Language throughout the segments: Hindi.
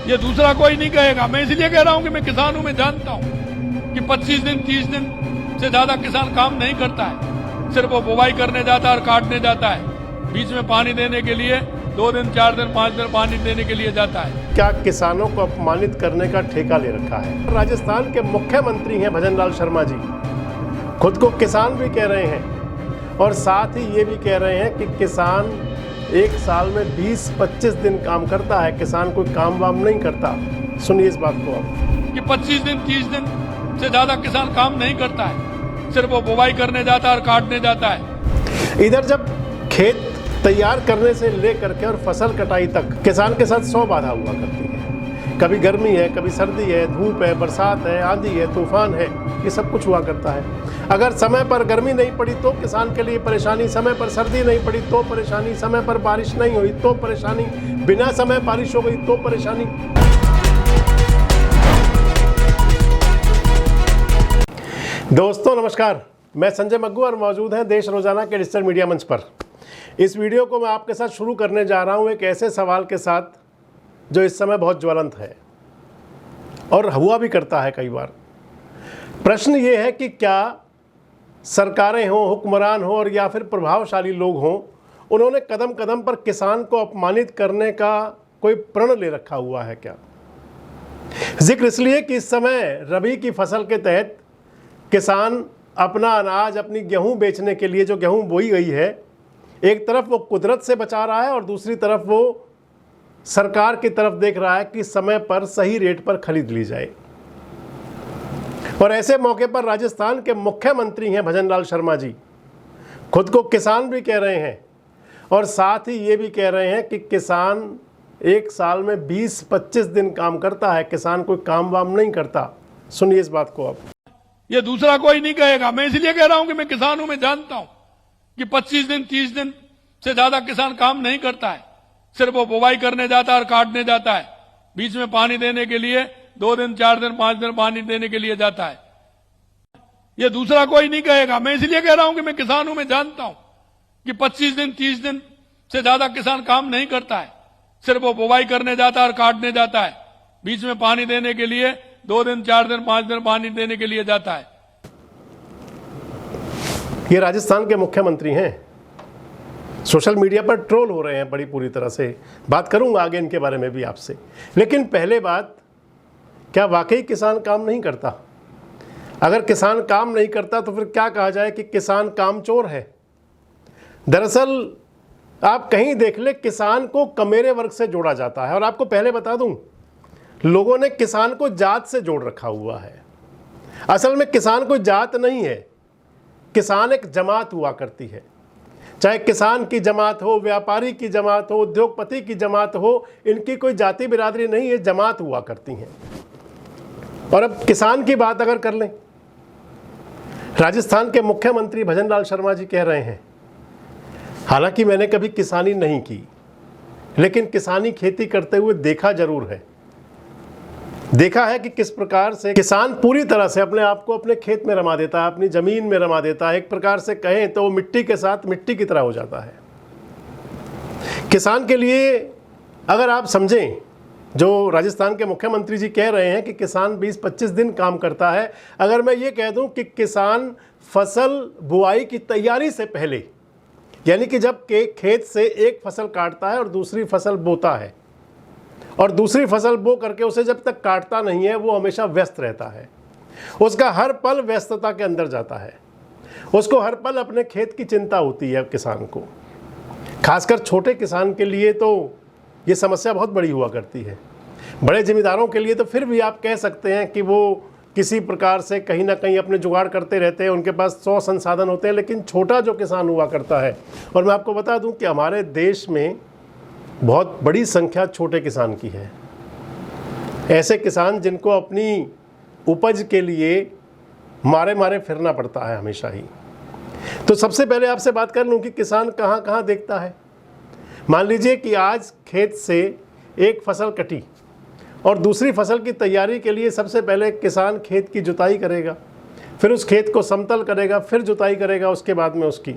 ये दूसरा कोई नहीं कहेगा। मैं इसलिए कह रहा हूं कि मैं किसान हूं, मैं जानता हूं कि 25 दिन 30 दिन से ज्यादा किसान काम नहीं करता है। सिर्फ वो बुवाई करने जाता है और काटने जाता है, बीच में पानी देने के लिए 2 दिन 4 दिन 5 दिन पानी देने के लिए जाता है। क्या किसानों को अपमानित करने का ठेका ले रखा है? राजस्थान के मुख्यमंत्री हैं भजन लाल शर्मा जी, खुद को किसान भी कह रहे हैं और साथ ही ये भी कह रहे हैं कि किसान एक साल में 20-25 दिन काम करता है, किसान कोई काम वाम नहीं करता। सुनिए इस बात को आप कि 25 दिन 30 दिन से ज्यादा किसान काम नहीं करता है, सिर्फ वो बुवाई करने जाता है और काटने जाता है। इधर जब खेत तैयार करने से लेकर के और फसल कटाई तक किसान के साथ 100 बाधा हुआ करती है। कभी गर्मी है, कभी सर्दी है, धूप है, बरसात है, आंधी है, तूफान है, ये सब कुछ हुआ करता है। अगर समय पर गर्मी नहीं पड़ी तो किसान के लिए परेशानी, समय पर सर्दी नहीं पड़ी तो परेशानी, समय पर बारिश नहीं हुई तो परेशानी, बिना समय बारिश हो गई तो परेशानी। दोस्तों नमस्कार, मैं संजय मग्गू और मौजूद हैं देश रोजाना के डिजिटल मीडिया मंच पर। इस वीडियो को मैं आपके साथ शुरू करने जा रहा हूं एक ऐसे सवाल के साथ जो इस समय बहुत ज्वलंत है और हुआ भी करता है कई बार। प्रश्न ये है कि क्या सरकारें हों, हुक्मरान हों और या फिर प्रभावशाली लोग हों, उन्होंने कदम कदम पर किसान को अपमानित करने का कोई प्रण ले रखा हुआ है क्या? जिक्र इसलिए कि इस समय रबी की फसल के तहत किसान अपना अनाज, अपनी गेहूं बेचने के लिए जो गेहूं बोई गई है, एक तरफ वो कुदरत से बचा रहा है और दूसरी तरफ वो सरकार की तरफ देख रहा है कि समय पर सही रेट पर खरीद ली जाए। और ऐसे मौके पर राजस्थान के मुख्यमंत्री हैं भजन लाल शर्मा जी, खुद को किसान भी कह रहे हैं और साथ ही ये भी कह रहे हैं कि किसान एक साल में 20-25 दिन काम करता है, किसान कोई काम वाम नहीं करता। सुनिए इस बात को आप। ये दूसरा कोई नहीं कहेगा। मैं इसलिए कह रहा हूं कि मैं किसान हूं, मैं जानता हूं कि 25 दिन 30 दिन से ज्यादा किसान काम नहीं करता है, सिर्फ वो बुवाई करने जाता है और काटने जाता है, बीच में पानी देने के लिए 2 दिन 4 दिन 5 दिन पानी देने के लिए जाता है। ये दूसरा कोई नहीं कहेगा। मैं इसलिए कह रहा हूं कि मैं किसान हूं, मैं जानता हूं कि 25 दिन 30 दिन से ज्यादा किसान काम नहीं करता है, सिर्फ वो बुवाई करने जाता है और काटने जाता है, बीच में पानी देने के लिए 2 दिन 4 दिन 5 दिन पानी देने के लिए जाता है। ये राजस्थान के मुख्यमंत्री हैं, सोशल मीडिया पर ट्रोल हो रहे हैं बड़ी पूरी तरह से। बात करूंगा आगे इनके बारे में भी आपसे, लेकिन पहले बात, क्या वाकई किसान काम नहीं करता? अगर किसान काम नहीं करता तो फिर क्या कहा जाए कि किसान कामचोर है? दरअसल आप कहीं देख ले, किसान को कमेरे वर्ग से जोड़ा जाता है। और आपको पहले बता दूं, लोगों ने किसान को जात से जोड़ रखा हुआ है। असल में किसान कोई जात नहीं है, किसान एक जमात हुआ करती है। चाहे किसान की जमात हो, व्यापारी की जमात हो, उद्योगपति की जमात हो, इनकी कोई जाति बिरादरी नहीं है, जमात हुआ करती हैं। और अब किसान की बात अगर कर लें, राजस्थान के मुख्यमंत्री भजन लाल शर्मा जी कह रहे हैं, हालांकि मैंने कभी किसानी नहीं की, लेकिन किसानी खेती करते हुए देखा जरूर है। देखा है कि किस प्रकार से किसान पूरी तरह से अपने आप को अपने खेत में रमा देता है, अपनी जमीन में रमा देता है। एक प्रकार से कहें तो वो मिट्टी के साथ मिट्टी की तरह हो जाता है। किसान के लिए अगर आप समझें, जो राजस्थान के मुख्यमंत्री जी कह रहे हैं कि किसान 20-25 दिन काम करता है, अगर मैं ये कह दूं कि किसान फसल बुआई की तैयारी से पहले, यानी कि जब के खेत से एक फसल काटता है और दूसरी फसल बोता है, और दूसरी फसल बो करके उसे जब तक काटता नहीं है, वो हमेशा व्यस्त रहता है। उसका हर पल व्यस्तता के अंदर जाता है, उसको हर पल अपने खेत की चिंता होती है। किसान को, खासकर छोटे किसान के लिए तो ये समस्या बहुत बड़ी हुआ करती है। बड़े जिम्मेदारों के लिए तो फिर भी आप कह सकते हैं कि वो किसी प्रकार से कहीं ना कहीं अपने जुगाड़ करते रहते हैं, उनके पास 100 संसाधन होते हैं। लेकिन छोटा जो किसान हुआ करता है, और मैं आपको बता दूं कि हमारे देश में बहुत बड़ी संख्या छोटे किसान की है। ऐसे किसान जिनको अपनी उपज के लिए मारे मारे फिरना पड़ता है हमेशा ही। तो सबसे पहले आपसे बात कर लूं कि किसान कहाँ कहाँ देखता है। मान लीजिए कि आज खेत से एक फसल कटी और दूसरी फसल की तैयारी के लिए सबसे पहले किसान खेत की जुताई करेगा, फिर उस खेत को समतल करेगा, फिर जुताई करेगा, उसके बाद में उसकी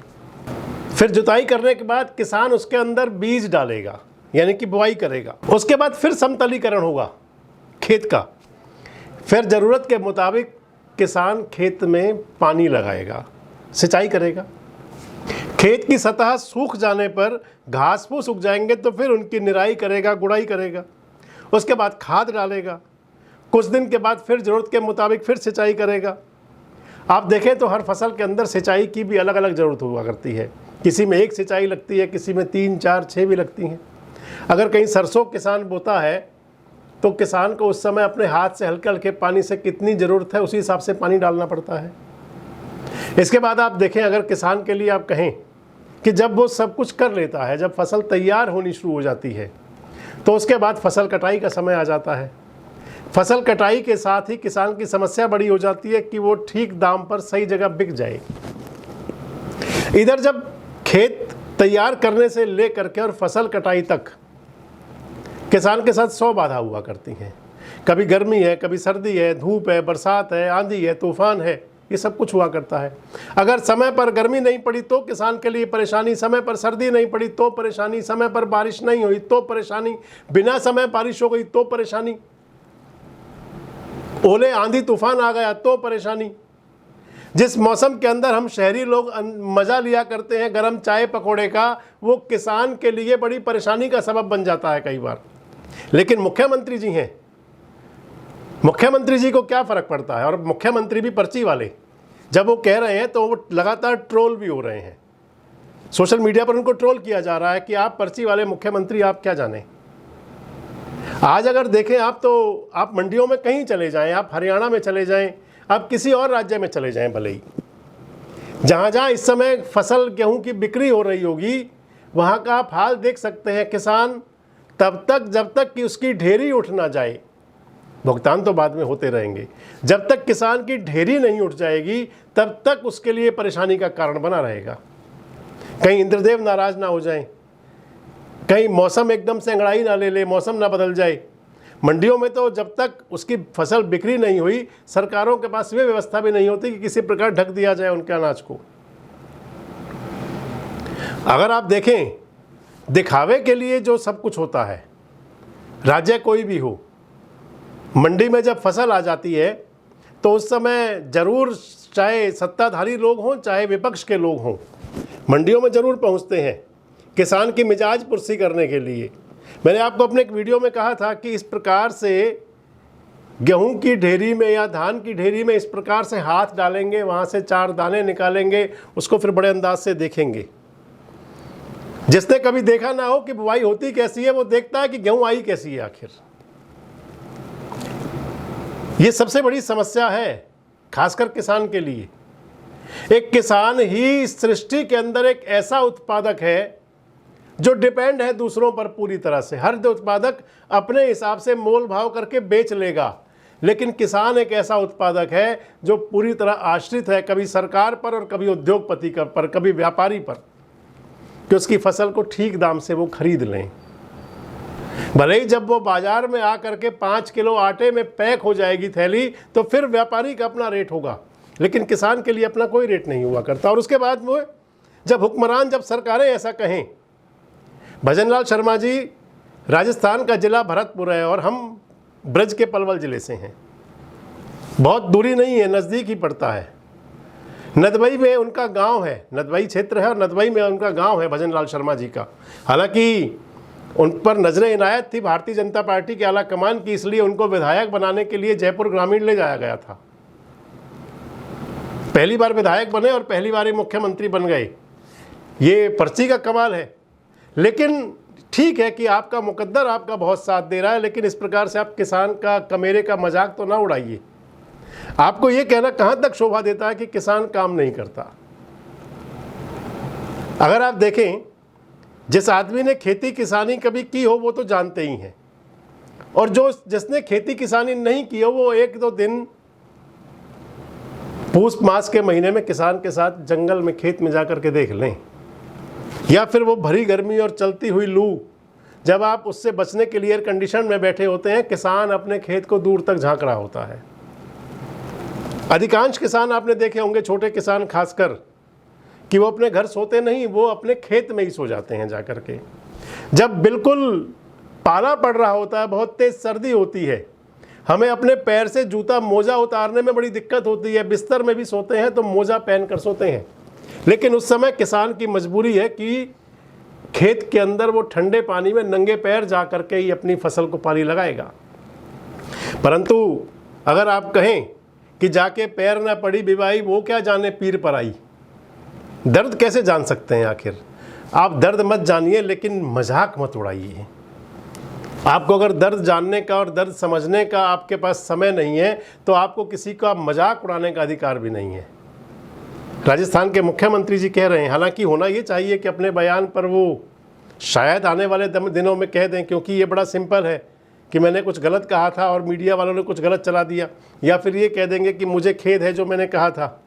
फिर जुताई करने के बाद किसान उसके अंदर बीज डालेगा। यानी कि बुआई करेगा। उसके बाद फिर समतलीकरण होगा खेत का, फिर ज़रूरत के मुताबिक किसान खेत में पानी लगाएगा, सिंचाई करेगा। खेत की सतह सूख जाने पर घास फूस उग जाएंगे तो फिर उनकी निराई करेगा, गुड़ाई करेगा। उसके बाद खाद डालेगा। कुछ दिन के बाद फिर ज़रूरत के मुताबिक फिर सिंचाई करेगा। आप देखें तो हर फसल के अंदर सिंचाई की भी अलग अलग ज़रूरत हुआ करती है। किसी में एक सिंचाई लगती है, किसी में 3, 4, 6 भी लगती हैं। अगर कहीं सरसों किसान बोता है तो किसान को उस समय अपने हाथ से हल्के हल्के पानी से कितनी ज़रूरत है उसी हिसाब से पानी डालना पड़ता है। इसके बाद आप देखें, अगर किसान के लिए आप कहें कि जब वो सब कुछ कर लेता है, जब फसल तैयार होनी शुरू हो जाती है तो उसके बाद फसल कटाई का समय आ जाता है। फसल कटाई के साथ ही किसान की समस्या बड़ी हो जाती है कि वो ठीक दाम पर सही जगह बिक जाए। इधर जब खेत तैयार करने से लेकर के और फसल कटाई तक किसान के साथ 100 बाधा हुआ करती हैं। कभी गर्मी है, कभी सर्दी है, धूप है, बरसात है, आंधी है, तूफान है, ये सब कुछ हुआ करता है। अगर समय पर गर्मी नहीं पड़ी तो किसान के लिए परेशानी, समय पर सर्दी नहीं पड़ी तो परेशानी, समय पर बारिश नहीं हुई तो परेशानी, बिना समय बारिश हो गई तो परेशानी, ओले आंधी तूफान आ गया तो परेशानी। जिस मौसम के अंदर हम शहरी लोग मज़ा लिया करते हैं गरम चाय पकौड़े का, वो किसान के लिए बड़ी परेशानी का सबब बन जाता है कई बार। लेकिन मुख्यमंत्री जी हैं, मुख्यमंत्री जी को क्या फ़र्क पड़ता है? और मुख्यमंत्री भी पर्ची वाले, जब वो कह रहे हैं तो वो लगातार ट्रोल भी हो रहे हैं। सोशल मीडिया पर उनको ट्रोल किया जा रहा है कि आप पर्ची वाले मुख्यमंत्री, आप क्या जाने। आज अगर देखें आप तो आप मंडियों में कहीं चले जाएं, आप हरियाणा में चले जाएं, आप किसी और राज्य में चले जाएं, भले ही जहाँ जहाँ इस समय फसल गेहूं की बिक्री हो रही होगी, वहाँ का आप हाल देख सकते हैं। किसान तब तक जब तक कि उसकी ढेरी उठ ना जाए, भुगतान तो बाद में होते रहेंगे, जब तक किसान की ढेरी नहीं उठ जाएगी तब तक उसके लिए परेशानी का कारण बना रहेगा। कहीं इंद्रदेव नाराज ना हो जाएं, कहीं मौसम एकदम से अंगड़ाई ना ले ले, मौसम ना बदल जाए। मंडियों में तो जब तक उसकी फसल बिक्री नहीं हुई, सरकारों के पास वे व्यवस्था भी नहीं होती कि किसी प्रकार ढक दिया जाए उनके अनाज को। अगर आप देखें, दिखावे के लिए जो सब कुछ होता है, राज्य कोई भी हो, मंडी में जब फसल आ जाती है तो उस समय जरूर, चाहे सत्ताधारी लोग हों चाहे विपक्ष के लोग हों, मंडियों में ज़रूर पहुंचते हैं किसान की मिजाज पुरसी करने के लिए। मैंने आपको अपने एक वीडियो में कहा था कि इस प्रकार से गेहूं की ढेरी में या धान की ढेरी में इस प्रकार से हाथ डालेंगे, वहाँ से 4 दाने निकालेंगे, उसको फिर बड़े अंदाज से देखेंगे। जिसने कभी देखा ना हो कि बुआई होती कैसी है, वो देखता है कि गेहूं आई कैसी है आखिर। ये सबसे बड़ी समस्या है, खासकर किसान के लिए। एक किसान ही इस सृष्टि के अंदर एक ऐसा उत्पादक है जो डिपेंड है दूसरों पर पूरी तरह से। हर उत्पादक अपने हिसाब से मोल भाव करके बेच लेगा, लेकिन किसान एक ऐसा उत्पादक है जो पूरी तरह आश्रित है कभी सरकार पर और कभी उद्योगपति पर, कभी व्यापारी पर, कि उसकी फसल को ठीक दाम से वो खरीद लें। भले ही जब वो बाजार में आकर के 5 किलो आटे में पैक हो जाएगी थैली तो फिर व्यापारी का अपना रेट होगा, लेकिन किसान के लिए अपना कोई रेट नहीं हुआ करता। और उसके बाद वो जब हुक्मरान, जब सरकारें ऐसा कहें, भजनलाल शर्मा जी राजस्थान का जिला भरतपुर है और हम ब्रज के पलवल ज़िले से हैं, बहुत दूरी नहीं है, नज़दीक ही पड़ता है। नदबई में उनका गांव है, नदबई क्षेत्र है और नदबई में उनका गांव है भजनलाल शर्मा जी का। हालांकि उन पर नजर इनायत थी भारतीय जनता पार्टी के आला कमान की, इसलिए उनको विधायक बनाने के लिए जयपुर ग्रामीण ले जाया गया था। पहली बार विधायक बने और पहली बार ही मुख्यमंत्री बन गए। ये पर्ची का कमाल है। लेकिन ठीक है कि आपका मुकद्दर आपका बहुत साथ दे रहा है, लेकिन इस प्रकार से आप किसान का, कमेरे का मजाक तो ना उड़ाइए। आपको ये कहना कहां तक शोभा देता है कि किसान काम नहीं करता। अगर आप देखें, जिस आदमी ने खेती किसानी कभी की हो वो तो जानते ही हैं, और जिसने खेती किसानी नहीं की हो वो 1-2 दिन पूस मास के महीने में किसान के साथ जंगल में, खेत में जाकर के देख लें, या फिर वो भरी गर्मी और चलती हुई लू, जब आप उससे बचने के लिए एयर कंडीशन में बैठे होते हैं, किसान अपने खेत को दूर तक झांक रहा होता है। अधिकांश किसान आपने देखे होंगे, छोटे किसान खासकर, कि वो अपने घर सोते नहीं, वो अपने खेत में ही सो जाते हैं जाकर के। जब बिल्कुल पाला पड़ रहा होता है, बहुत तेज सर्दी होती है, हमें अपने पैर से जूता मोजा उतारने में बड़ी दिक्कत होती है, बिस्तर में भी सोते हैं तो मोजा पहन कर सोते हैं, लेकिन उस समय किसान की मजबूरी है कि खेत के अंदर वो ठंडे पानी में नंगे पैर जा करके ही अपनी फसल को पानी लगाएगा। परंतु अगर आप कहें कि जाके पैर ना पड़ी बिवाई वो क्या जाने पीर पर आई, दर्द कैसे जान सकते हैं आखिर? आप दर्द मत जानिए लेकिन मजाक मत उड़ाइए। आपको अगर दर्द जानने का और दर्द समझने का आपके पास समय नहीं है तो आपको किसी का मजाक उड़ाने का अधिकार भी नहीं है। राजस्थान के मुख्यमंत्री जी कह रहे हैं, हालांकि होना ये चाहिए कि अपने बयान पर वो शायद आने वाले दिनों में कह दें, क्योंकि ये बड़ा सिंपल है कि मैंने कुछ गलत कहा था और मीडिया वालों ने कुछ गलत चला दिया, या फिर ये कह देंगे कि मुझे खेद है जो मैंने कहा था।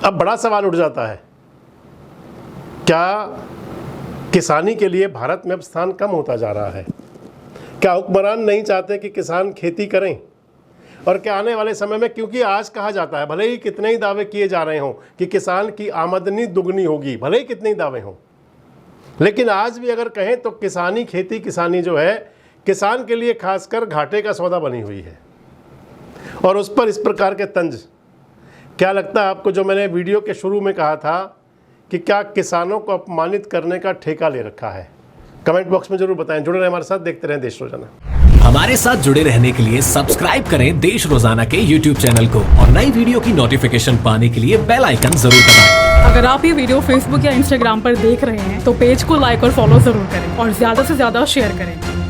अब बड़ा सवाल उठ जाता है, क्या किसानी के लिए भारत में अब स्थान कम होता जा रहा है? क्या हुक्मरान नहीं चाहते कि किसान खेती करें? और क्या आने वाले समय में, क्योंकि आज कहा जाता है, भले ही कितने ही दावे किए जा रहे हों कि किसान की आमदनी दुगनी होगी, भले ही कितने ही दावे हों, लेकिन आज भी अगर कहें तो किसानी, खेती किसानी जो है किसान के लिए खासकर घाटे का सौदा बनी हुई है। और उस पर इस प्रकार के तंज, क्या लगता है आपको, जो मैंने वीडियो के शुरू में कहा था कि क्या किसानों को अपमानित करने का ठेका ले रखा है? कमेंट बॉक्स में जरूर बताएं। जुड़े रहें हमारे साथ, देखते रहें देश रोजाना। हमारे साथ जुड़े रहने के लिए सब्सक्राइब करें देश रोजाना के YouTube चैनल को और नई वीडियो की नोटिफिकेशन पाने के लिए बेल आइकन जरूर दबाएं। अगर आप ये वीडियो Facebook या Instagram पर देख रहे हैं तो पेज को लाइक और फॉलो जरूर करें और ज्यादा से ज्यादा शेयर करें।